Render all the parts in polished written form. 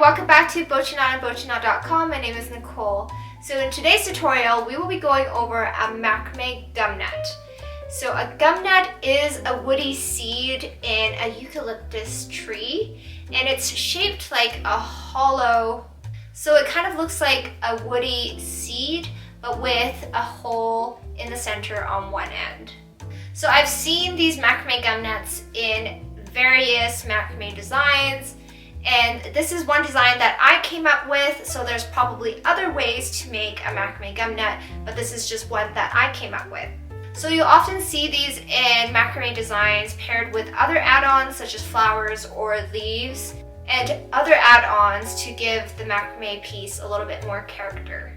welcome back to Bochiknot and Bochiknot.com. My name is Nicole. So in today's tutorial, we will be going over a Macrame Gumnut. So a gumnut is a woody seed in a eucalyptus tree, and it's shaped like a hollow, so it kind of looks like a woody seed, but with a hole in the center on one end. So I've seen these Macrame Gumnuts in various macrame designs, and this is one design that I came up with, so there's probably other ways to make a Macrame Gumnut, but this is just one that I came up with. So you'll often see these in macrame designs paired with other add-ons such as flowers or leaves and other add-ons to give the macrame piece a little bit more character.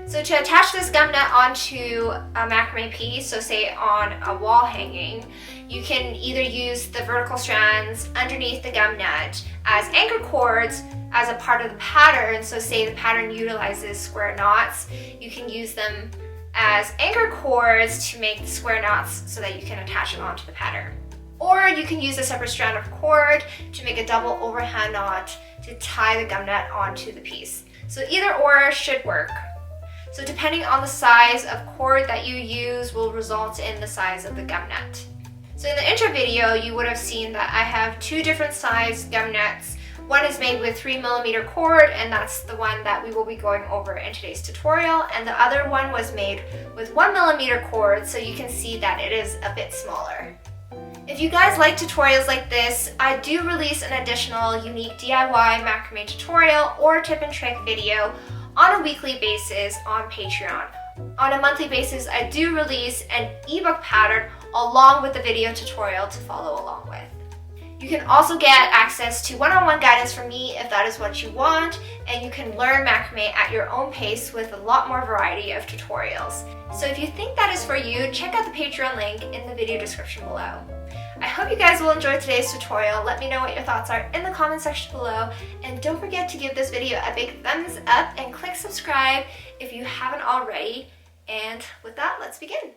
So to attach this gumnut onto a macrame piece, so say on a wall hanging, you can either use the vertical strands underneath the gumnut as anchor cords as a part of the pattern. So say the pattern utilizes square knots, you can use them as anchor cords to make the square knots so that you can attach it onto the pattern. Or you can use a separate strand of cord to make a double overhand knot to tie the gumnut onto the piece. So either or should work. So depending on the size of cord that you use will result in the size of the gumnut. So in the intro video, you would have seen that I have two different size gumnuts. One is made with 3mm cord, and that's the one that we will be going over in today's tutorial. And the other one was made with 1mm cord, so you can see that it is a bit smaller. If you guys like tutorials like this, I do release an additional unique DIY macrame tutorial or tip and trick video on a weekly basis on Patreon. On a monthly basis, I do release an ebook pattern along with the video tutorial to follow along with. You can also get access to one-on-one guidance from me if that is what you want, and you can learn macrame at your own pace with a lot more variety of tutorials. So if you think that is for you, check out the Patreon link in the video description below. I hope you guys will enjoy today's tutorial. Let me know what your thoughts are in the comment section below, and don't forget to give this video a big thumbs up and click subscribe if you haven't already. And with that, let's begin.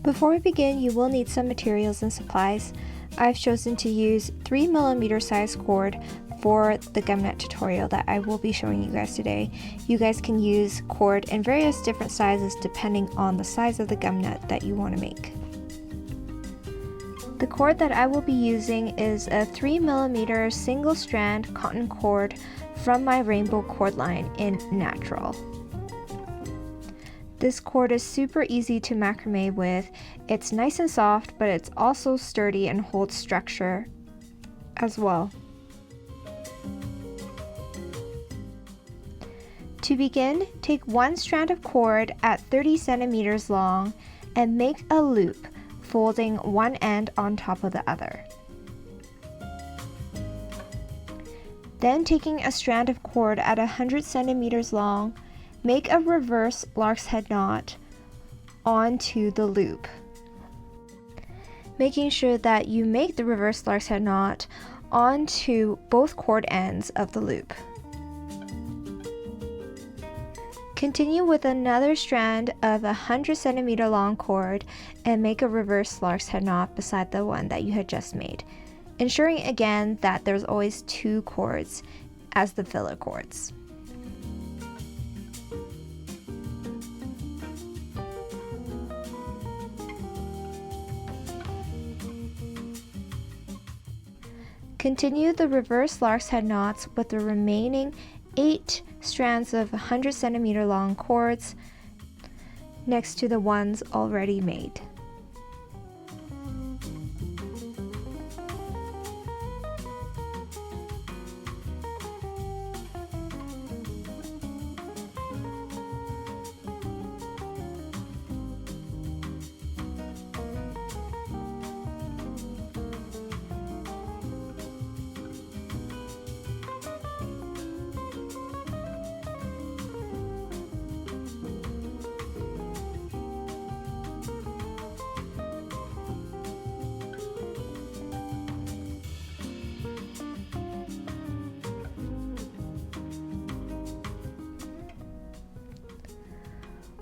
Before we begin, you will need some materials and supplies. I've chosen to use 3mm size cord for the gumnut tutorial that I will be showing you guys today. You guys can use cord in various different sizes depending on the size of the gumnut that you want to make. The cord that I will be using is a 3mm single strand cotton cord from my rainbow cord line in Natural. This cord is super easy to macrame with. It's nice and soft, but it's also sturdy and holds structure as well. To begin, take one strand of cord at 30 centimeters long and make a loop, folding one end on top of the other. Then taking a strand of cord at 100 centimeters long, make a reverse lark's head knot onto the loop, making sure that you make the reverse lark's head knot onto both cord ends of the loop. Continue with another strand of 100 centimeter long cord and make a reverse lark's head knot beside the one that you had just made, ensuring again that there's always two cords as the filler cords. Continue the reverse lark's head knots with the remaining 8 strands of 100 centimeter long cords next to the ones already made.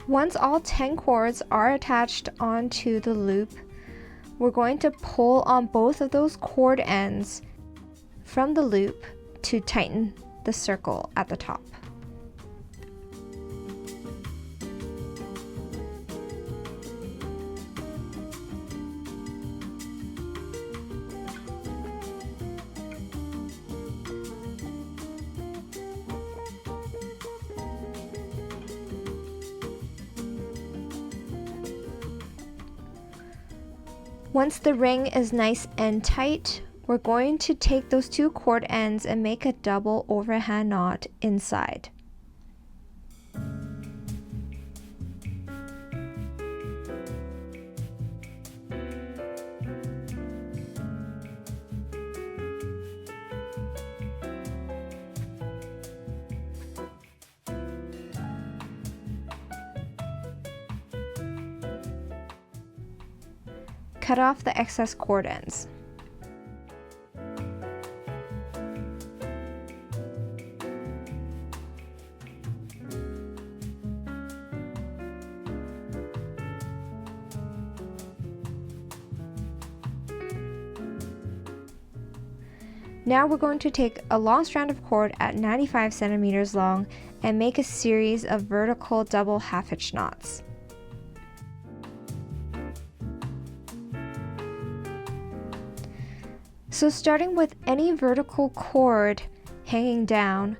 Once all 10 cords are attached onto the loop, we're going to pull on both of those cord ends from the loop to tighten the circle at the top. Once the ring is nice and tight, we're going to take those two cord ends and make a double overhand knot inside. Cut off the excess cord ends. Now we're going to take a long strand of cord at 95 centimeters long and make a series of vertical double half-hitch knots. So starting with any vertical cord hanging down,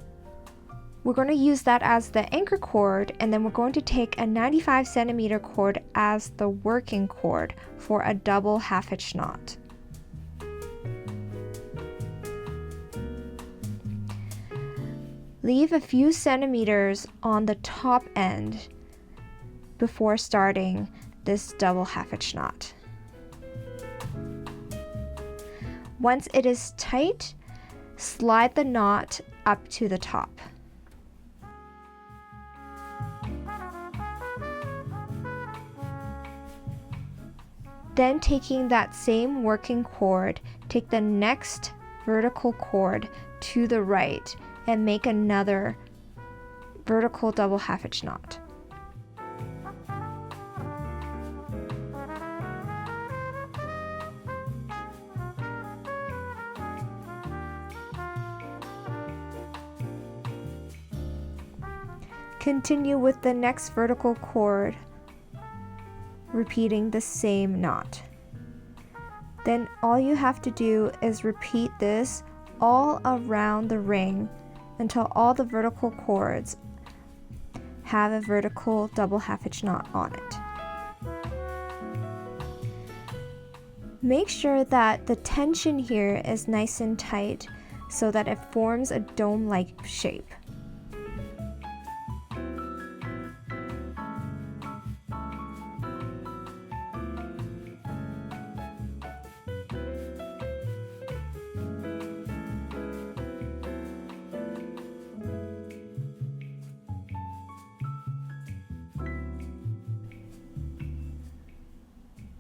we're going to use that as the anchor cord, and then we're going to take a 95 centimeter cord as the working cord for a double half-hitch knot. Leave a few centimeters on the top end before starting this double half-hitch knot. Once it is tight, slide the knot up to the top. Then taking that same working cord, take the next vertical cord to the right and make another vertical double half-hitch knot. Continue with the next vertical cord, repeating the same knot. Then all you have to do is repeat this all around the ring until all the vertical cords have a vertical double half-hitch knot on it. Make sure that the tension here is nice and tight so that it forms a dome-like shape.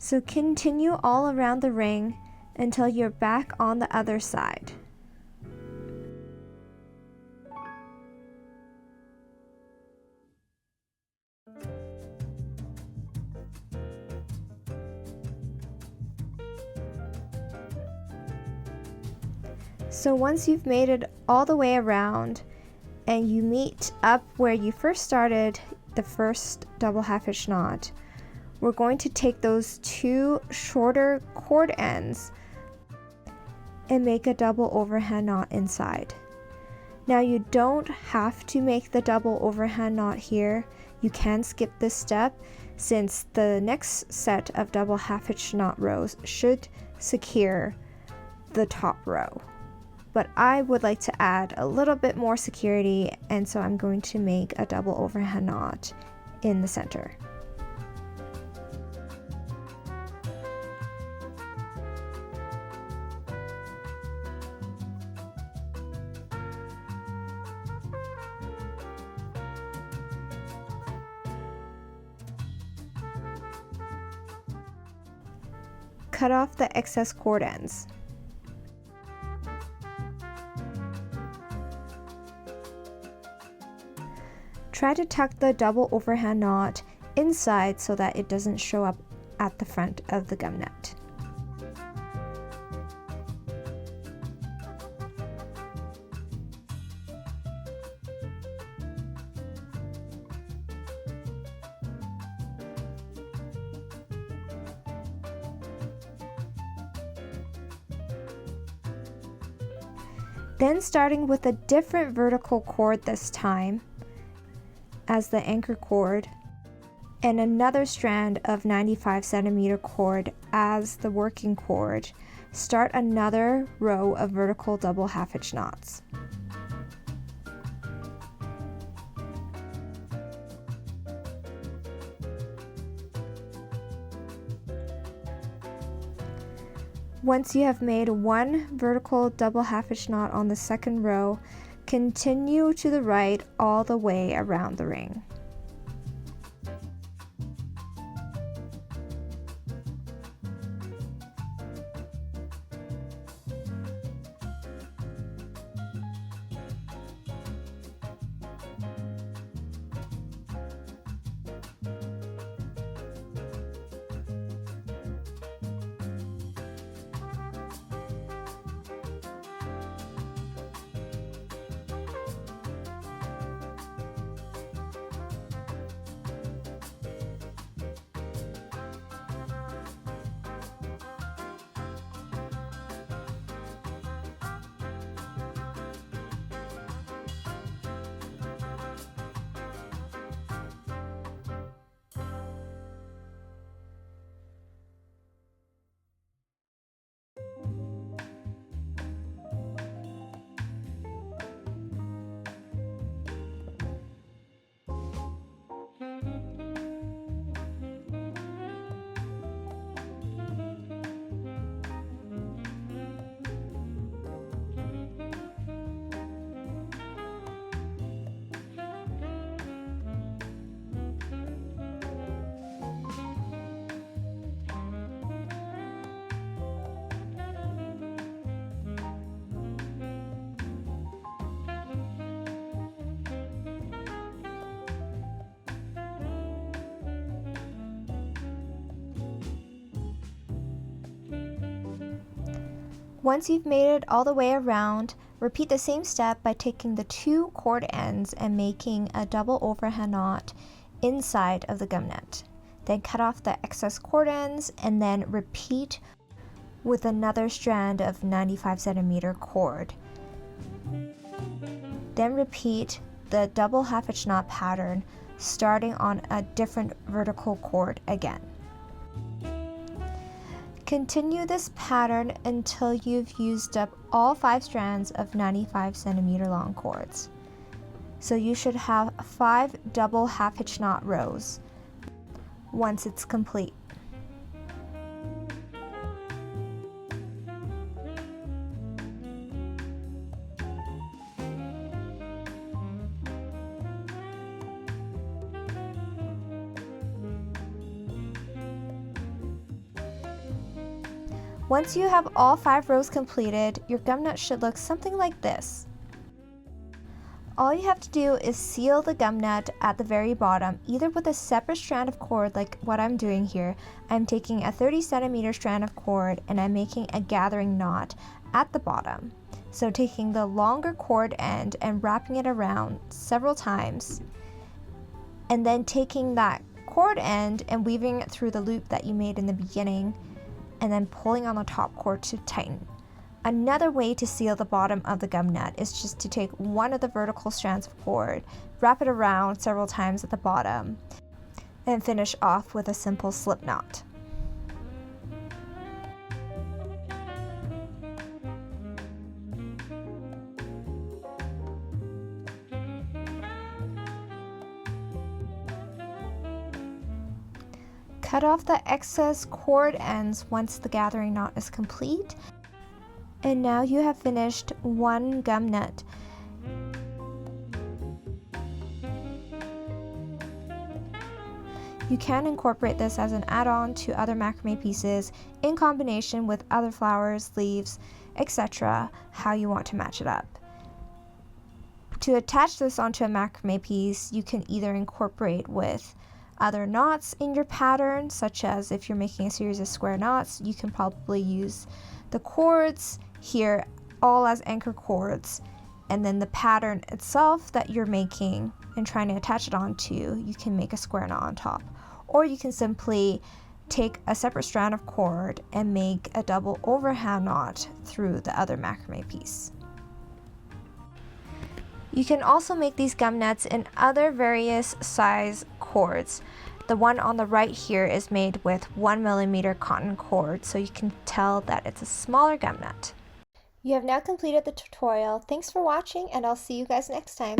So continue all around the ring until you're back on the other side. So once you've made it all the way around and you meet up where you first started the first double half-hitch knot, we're going to take those two shorter cord ends and make a double overhand knot inside. Now you don't have to make the double overhand knot here. You can skip this step since the next set of double half-hitch knot rows should secure the top row. But I would like to add a little bit more security, and so I'm going to make a double overhand knot in the center. Cut off the excess cord ends. Try to tuck the double overhand knot inside so that it doesn't show up at the front of the gum nut. Then starting with a different vertical cord this time as the anchor cord, and another strand of 95 centimeter cord as the working cord, start another row of vertical double half hitch knots. Once you have made one vertical double half hitch knot on the second row, continue to the right all the way around the ring. Once you've made it all the way around, repeat the same step by taking the two cord ends and making a double overhand knot inside of the gumnut. Then cut off the excess cord ends and then repeat with another strand of 95 centimeter cord. Then repeat the double half hitch knot pattern starting on a different vertical cord again. Continue this pattern until you've used up all 5 strands of 95 centimeter long cords. So you should have 5 double half hitch knot rows once it's complete. Once you have all 5 rows completed, your gumnut should look something like this. All you have to do is seal the gumnut at the very bottom, either with a separate strand of cord like what I'm doing here. I'm taking a 30 centimeter strand of cord and I'm making a gathering knot at the bottom. So taking the longer cord end and wrapping it around several times, and then taking that cord end and weaving it through the loop that you made in the beginning, and then pulling on the top cord to tighten. Another way to seal the bottom of the gumnut is just to take one of the vertical strands of cord, wrap it around several times at the bottom, and finish off with a simple slip knot. Cut off the excess cord ends once the gathering knot is complete. And now you have finished one gumnut. You can incorporate this as an add-on to other macrame pieces in combination with other flowers, leaves, etc., how you want to match it up. To attach this onto a macrame piece, you can either incorporate with other knots in your pattern, such as if you're making a series of square knots, you can probably use the cords here all as anchor cords, and then the pattern itself that you're making and trying to attach it onto, you can make a square knot on top. Or you can simply take a separate strand of cord and make a double overhand knot through the other macrame piece. You can also make these gum nuts in other various size cords. The one on the right here is made with 1mm cotton cord, so you can tell that it's a smaller gum nut. You have now completed the tutorial. Thanks for watching, and I'll see you guys next time.